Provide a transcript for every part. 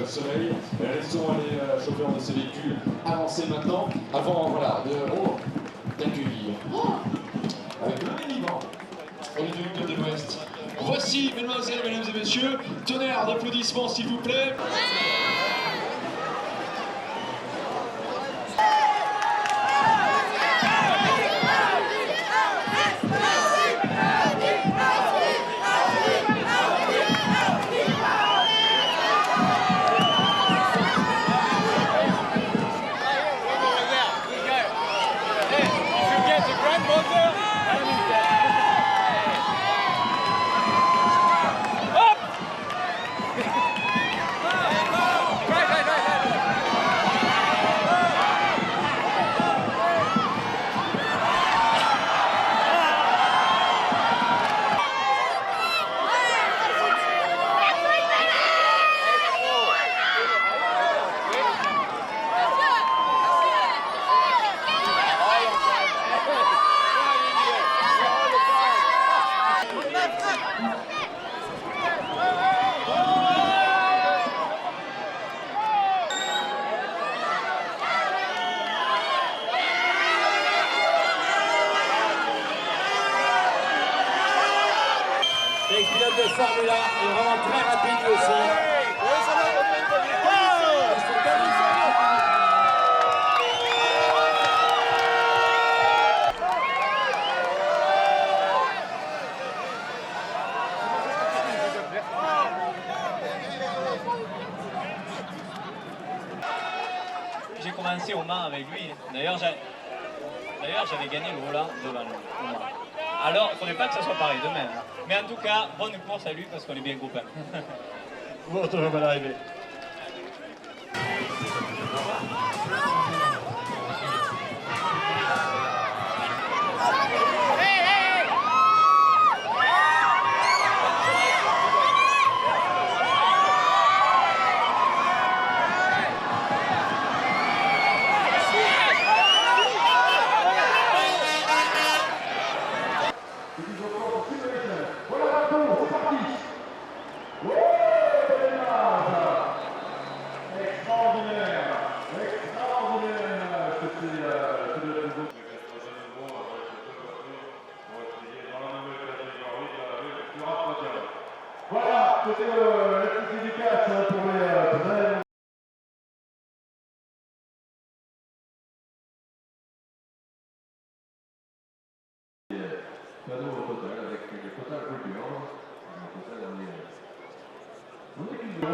le soleil. Laissons les chauffeurs de ces véhicules avancer maintenant, avant d'accueillir avec le vivant et le duc de l'Ouest. Voici, mesdemoiselles, mesdames et messieurs, tonnerre d'applaudissements s'il vous plaît. L'ex-pilote de Formule 1 est vraiment très rapide lui aussi. J'ai commencé au Mans avec lui. D'ailleurs, j'avais gagné le volant devant lui. Alors, il ne faudrait pas que ça soit pareil demain. Mais en tout cas, bonne course à lui parce qu'on est bien copains. Bon, ça va l'arrivée. Voilà, c'était la petite dédicace pour les cadeau au total avec les total coupures. Le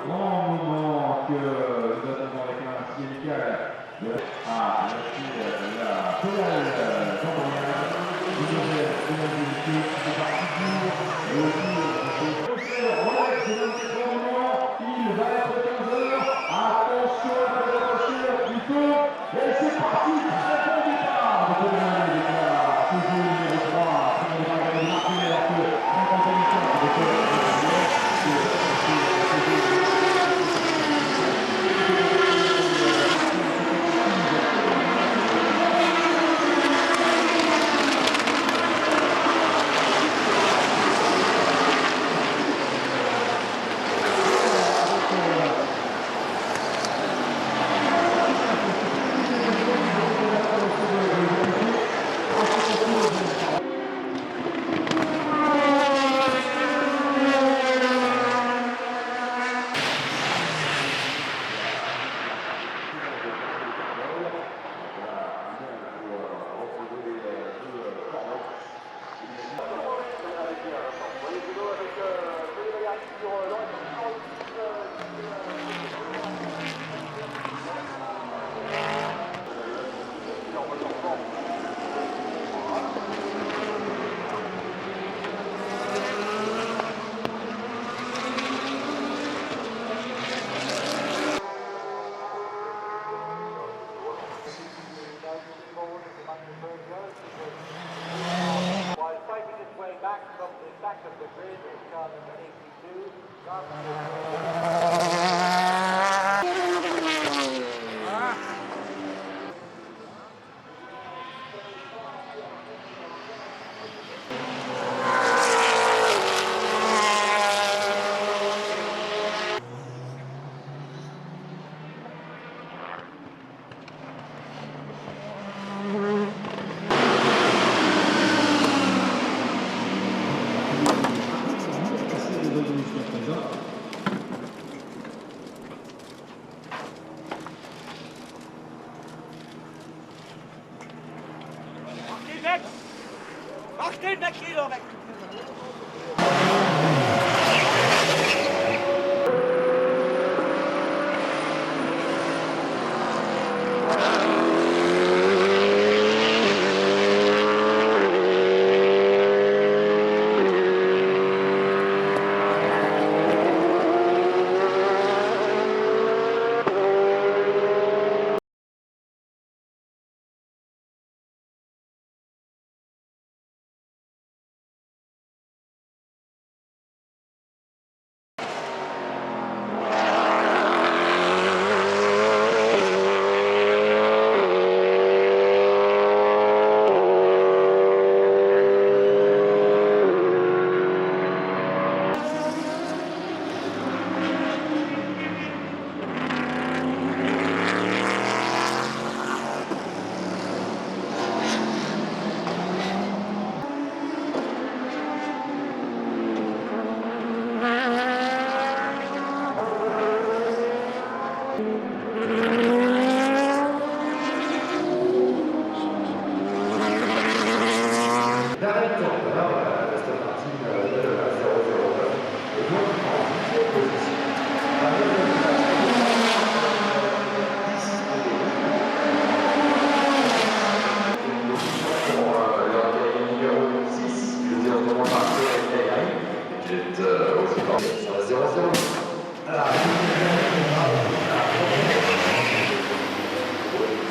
grand moment que nous attendons avec un si amical de la pédale cambriale, qui fait partie du il va être 15h, attention à la voiture du tour, et c'est parti, très bon départ, toujours numéro 3, premier départ de marqué, alors que 50 minutes moment parfait avec Gaël, qui est aussi fort. Ça va 0-0.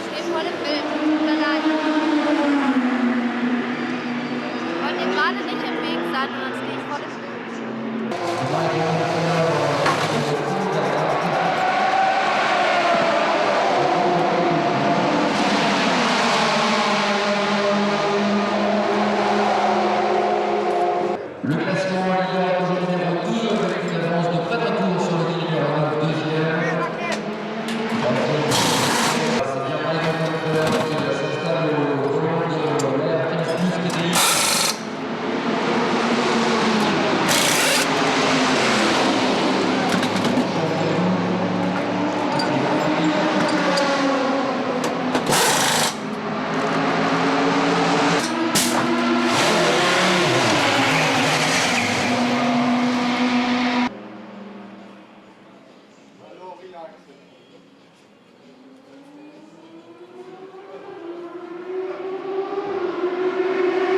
Steht voll im Bild. Tut mir leid. Ich wollte dir gerade nicht im Weg sein und dann stehe ich voll im Bild. Le classement leader numéro 12 avec une avance de près d'un tour sur le numéro 9, deuxième. C'est bien mal qui s'installe au volant de l'air Tennis Plus TDI.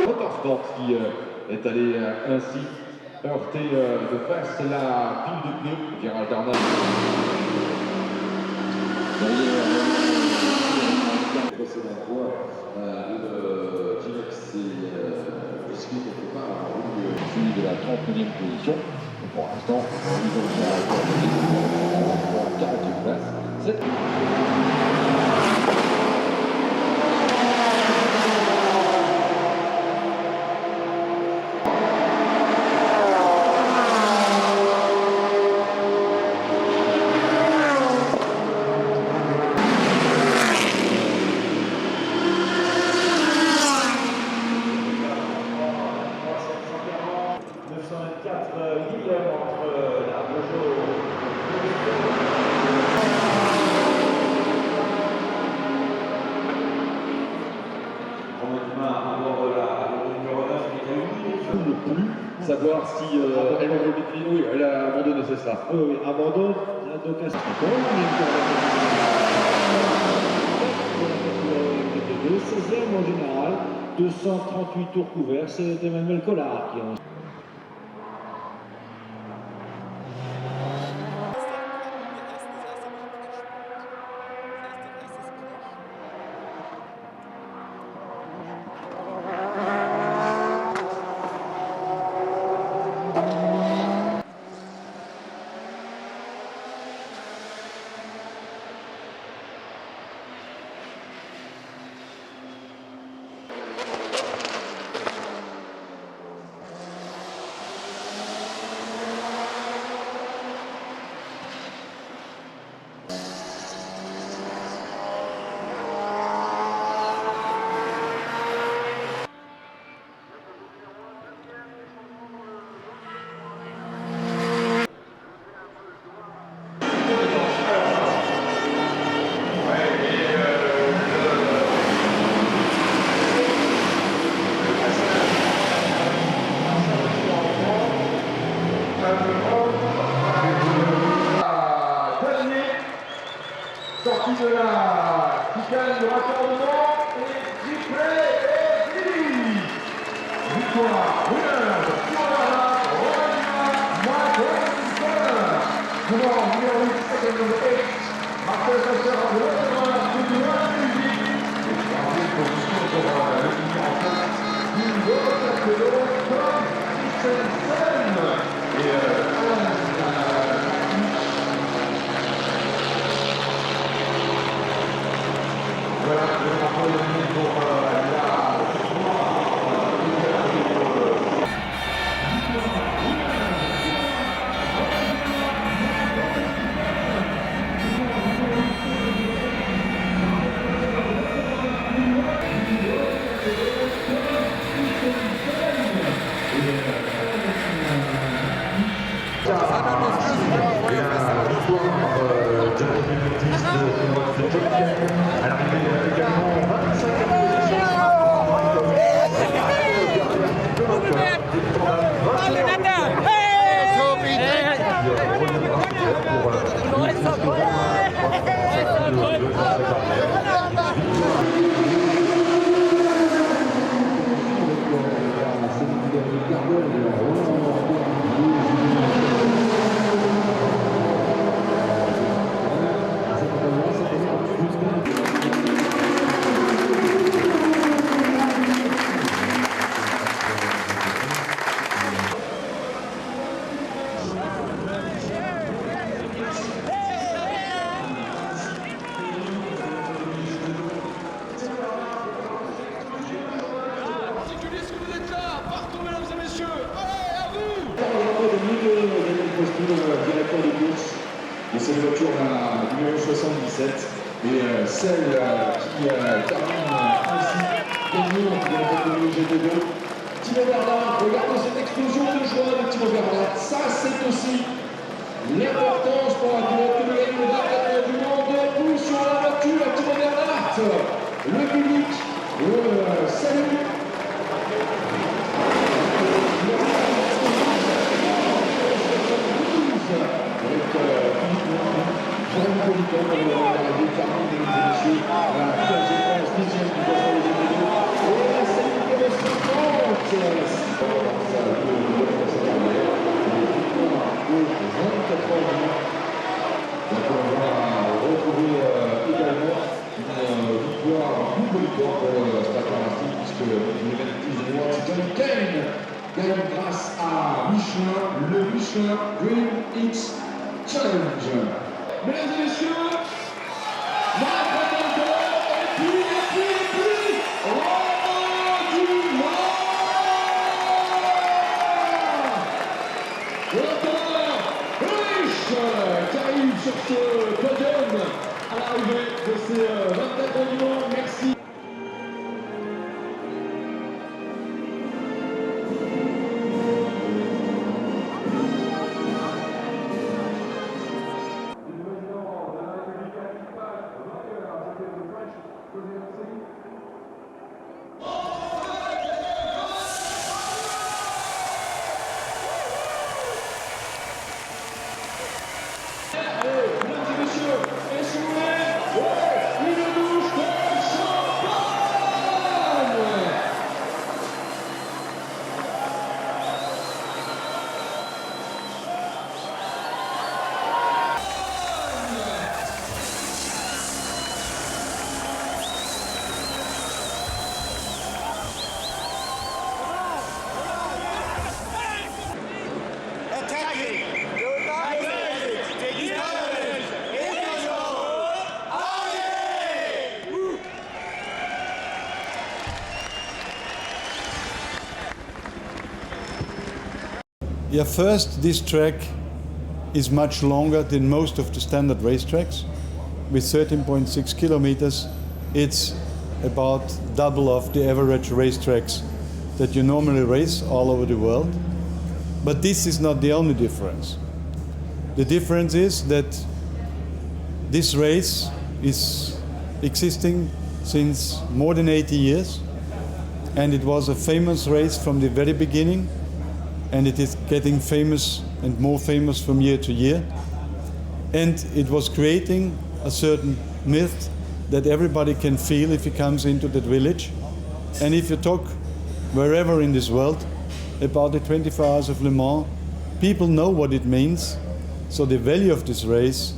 Motorsport qui est allé ainsi heurter de face la pile de pneus, Gérald Darnay. Précédent fois, le Ginox s'est bousculé quelque part en celui de la 39e position. Et pour l'instant, ils ont fait la 40e place. Savoir si elle va définir. Oui, elle a abandonné, c'est ça. Oui, abandon. Donc, un second, 16e en général, 238 tours couverts, c'est Emmanuel Collard qui en... Sortie de la chicane de raccordement et Dupré est fini. Victoire, winner, numéro 8, second number 8, Marcel Kasser, le numéro 1, musique. Et troisième position pour le numéro 4 du Bordeaux, Tom Christensen. Et voilà, le rapport de pour la Gardons Crespi, le directeur de course de cette voiture numéro 77. Et celle qui termine ainsi gagnante de la catégorie GT2. Timo Bernard, regardez cette explosion de joie de Timo Bernard. Ça, c'est aussi l'importance pour un pilote de gagner le championnat du monde. Pousse sur la voiture, Timo Bernard. Le public le salue. Gagne grâce à Michelin, le Michelin Green X Challenge. Mesdames et messieurs, et puis, Romain Dumas, l'auteur riche qui arrive sur ce podium à l'arrivée de ces 24 ans du monde. Merci. Yeah, first, this track is much longer than most of the standard racetracks. With 13.6 kilometers, it's about double of the average racetracks that you normally race all over the world. But this is not the only difference. The difference is that this race is existing since more than 80 years, and it was a famous race from the very beginning, and it is getting famous and more famous from year to year. And it was creating a certain myth that everybody can feel if he comes into that village. And if you talk wherever in this world about the 24 Hours of Le Mans, people know what it means. So the value of this race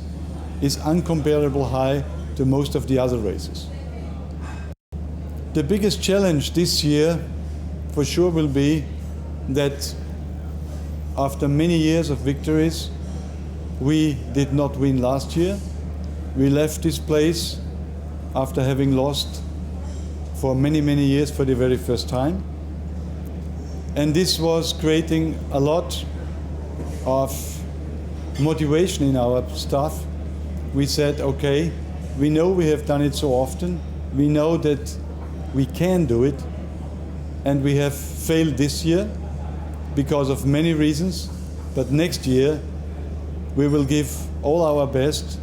is incomparable high to most of the other races. The biggest challenge this year for sure will be that after many years of victories, we did not win last year. We left this place after having lost for many, many years for the very first time. And this was creating a lot of motivation in our staff. We said, okay, we know we have done it so often. We know that we can do it. And we have failed this year because of many reasons. But next year, we will give all our best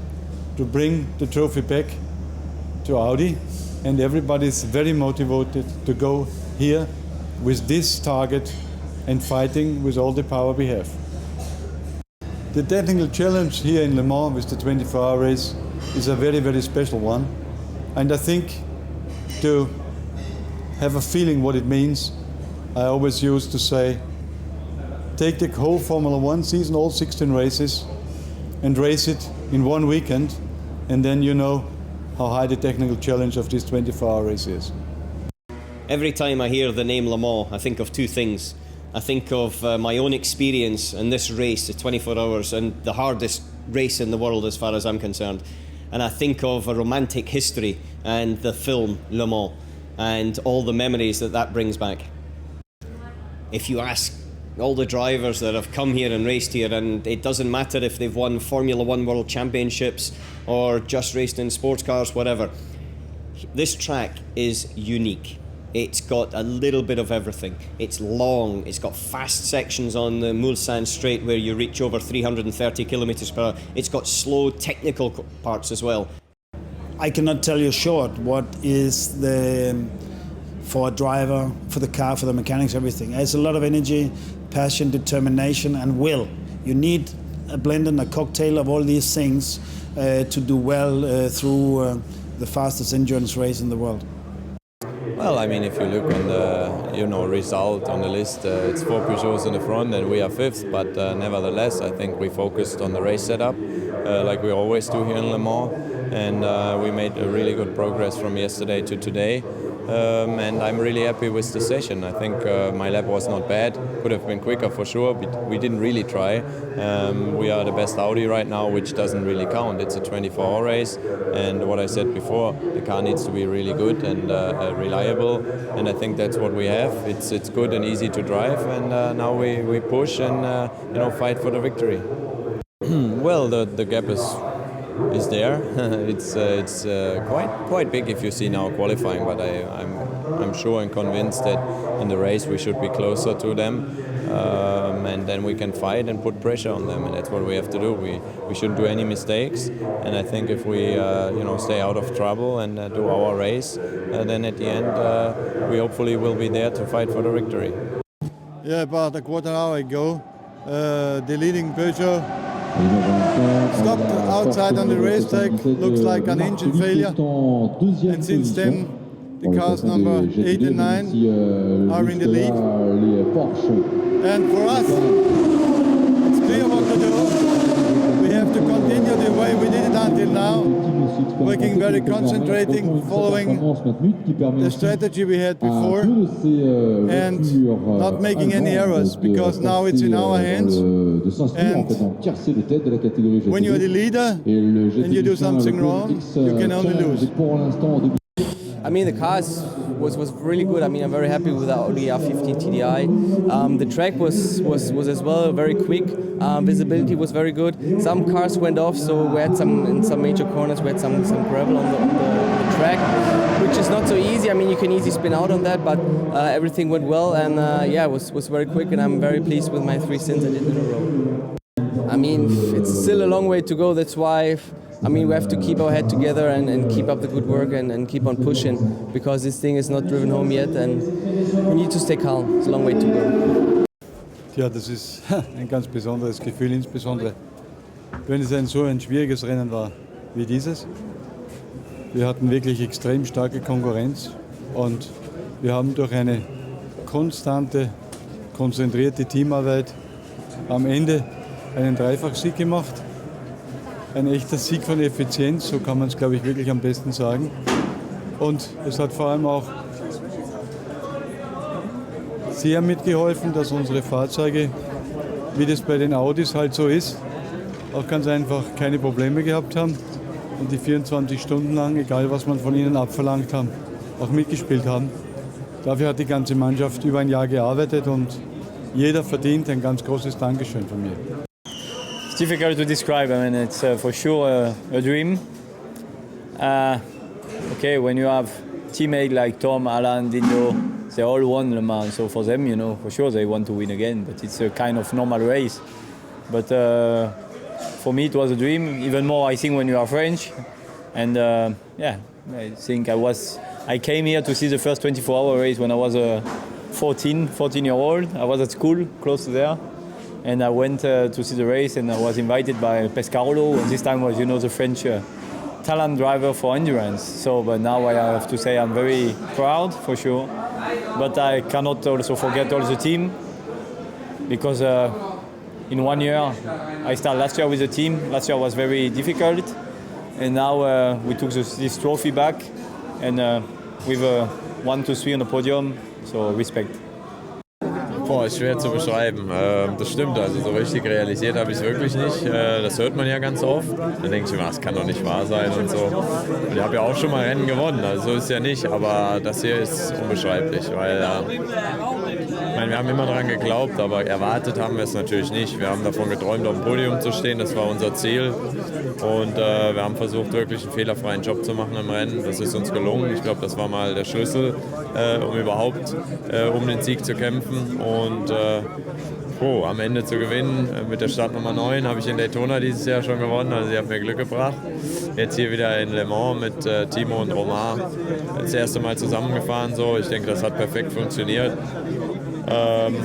to bring the trophy back to Audi. And everybody is very motivated to go here with this target and fighting with all the power we have. The technical challenge here in Le Mans with the 24-hour race is a very, very special one. And I think to have a feeling what it means, I always used to say, take the whole Formula One season, all 16 races, and race it in one weekend, and then you know how high the technical challenge of this 24-hour race is. Every time I hear the name Le Mans, I think of two things. I think of my own experience in this race, the 24 hours, and the hardest race in the world as far as I'm concerned. And I think of a romantic history and the film Le Mans and all the memories that that brings back. If you ask all the drivers that have come here and raced here, and it doesn't matter if they've won Formula One World Championships or just raced in sports cars, whatever. This track is unique. It's got a little bit of everything. It's long, it's got fast sections on the Mulsanne Straight where you reach over 330 kilometers per hour. It's got slow technical parts as well. I cannot tell you short what is for a driver, for the car, for the mechanics, everything. There's a lot of energy, passion, determination and will. You need a blend and a cocktail of all these things to do well through the fastest endurance race in the world. Well, I mean, if you look on the result on the list, it's 4 Peugeots in the front and we are 5th. But nevertheless, I think we focused on the race setup, like we always do here in Le Mans, and we made a really good progress from yesterday to today. And I'm really happy with the session. I think my lap was not bad. Could have been quicker for sure, but we didn't really try. We are the best Audi right now, which doesn't really count. It's a 24-hour race, and what I said before, the car needs to be really good and reliable. And I think that's what we have. It's good and easy to drive, and now we push and fight for the victory. Well, the gap is there. It's quite big if you see now qualifying, but I'm sure and convinced that in the race we should be closer to them, and then we can fight and put pressure on them, and that's what we have to do. We shouldn't do any mistakes, and I think if we stay out of trouble and do our race, then at the end we hopefully will be there to fight for the victory. Yeah, about a quarter hour ago, the leading Peugeot stopped outside on the racetrack, looks like an engine failure, and since then the cars number 8 and 9 are in the lead. And for us, it's clear what to do. We have to continue the way we did it until now, working very concentrating, following the strategy we had before, and not making any errors, because now it's in our hands. And when you're the leader and you do something wrong, you can only lose. I mean, the car was really good. I mean, I'm very happy with the Audi R15 TDI. The track was as well very quick. Visibility was very good. Some cars went off, so we had in some major corners we had some gravel on the track, which is not so easy. I mean, you can easily spin out on that, but everything went well, and it was very quick, and I'm very pleased with my 3 stints I did in a row. I mean, it's still a long way to go. That's why. I mean, we have to keep our head together and keep up the good work and keep on pushing, because this thing is not driven home yet, and we need to stay calm. It's a long way to go. Ja, das ist ein ganz besonderes Gefühl, insbesondere wenn es so ein schwieriges Rennen war wie dieses. Wir hatten wirklich extrem starke Konkurrenz und wir haben durch eine konstante, konzentrierte Teamarbeit am Ende einen Dreifachsieg gemacht. Ein echter Sieg von Effizienz, so kann man es, glaube ich, wirklich am besten sagen. Und es hat vor allem auch sehr mitgeholfen, dass unsere Fahrzeuge, wie das bei den Audis halt so ist, auch ganz einfach keine Probleme gehabt haben und die 24 Stunden lang, egal was man von ihnen abverlangt haben, auch mitgespielt haben. Dafür hat die ganze Mannschaft über ein Jahr gearbeitet und jeder verdient ein ganz großes Dankeschön von mir. It's difficult to describe. I mean, it's for sure a dream. Okay, when you have teammates like Tom, Alan, Dino, they all won Le Mans, so for them, for sure they want to win again. But it's a kind of normal race. But for me, it was a dream. Even more, I think, when you are French. And I think I came here to see the first 24-hour race when I was a 14-year-old. I was at school, close to there. And I went to see the race, and I was invited by Pescarolo, and this time was, the French talent driver for endurance. So, but now I have to say I'm very proud, for sure. But I cannot also forget all the team, because in 1 year, I started last year with the team. Last year was very difficult, and now we took this trophy back, and with 1, 2, 3 on the podium, so respect. Boah, ist schwer zu beschreiben. Das stimmt, also so richtig realisiert habe ich es wirklich nicht. Das hört man ja ganz oft. Dann denke ich mir, das kann doch nicht wahr sein und so. Und ich habe ja auch schon mal Rennen gewonnen, also so ist es ja nicht, aber das hier ist unbeschreiblich, weil meine, wir haben immer daran geglaubt, aber erwartet haben wir es natürlich nicht. Wir haben davon geträumt, auf dem Podium zu stehen, das war unser Ziel. Und wir haben versucht, wirklich einen fehlerfreien Job zu machen im Rennen. Das ist uns gelungen. Ich glaube, das war mal der Schlüssel, um überhaupt um den Sieg zu kämpfen. Und am Ende zu gewinnen mit der Startnummer 9 habe ich in Daytona dieses Jahr schon gewonnen, also sie hat mir Glück gebracht. Jetzt hier wieder in Le Mans mit Timo und Romain das erste Mal zusammengefahren. So. Ich denke, das hat perfekt funktioniert.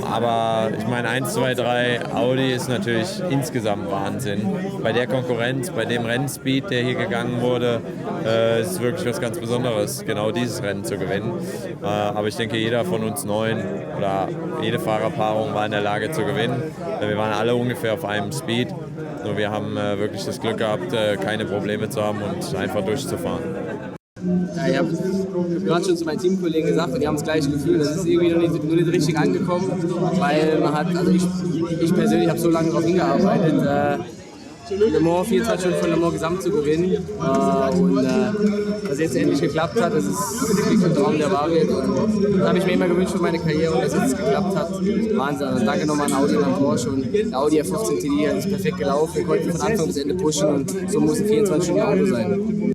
Aber ich meine, 1, 2, 3 Audi ist natürlich insgesamt Wahnsinn. Bei der Konkurrenz, bei dem Rennspeed, der hier gegangen wurde, ist es wirklich was ganz Besonderes, genau dieses Rennen zu gewinnen. Aber ich denke, jeder von uns 9 oder jede Fahrerpaarung war in der Lage zu gewinnen. Wir waren alle ungefähr auf einem Speed. Nur wir haben wirklich das Glück gehabt, keine Probleme zu haben und einfach durchzufahren. Ja, ich habe gerade schon zu meinen Teamkollegen gesagt und die haben das gleiche Gefühl. Das ist irgendwie noch nicht richtig angekommen, weil man hat, also ich persönlich habe so lange darauf hingearbeitet, Le Mans 24 Stunden von Le Mans Gesamt zu gewinnen und dass jetzt endlich geklappt hat, das ist wirklich ein Traum, der wahr wird. Und das habe ich mir immer gewünscht für meine Karriere und dass es geklappt hat. Wahnsinn. Also danke nochmal an Audi und an Porsche und der Audi A15 TDI ist perfekt gelaufen. Wir konnten von Anfang bis Ende pushen und so muss ein 24 Stunden Auto sein.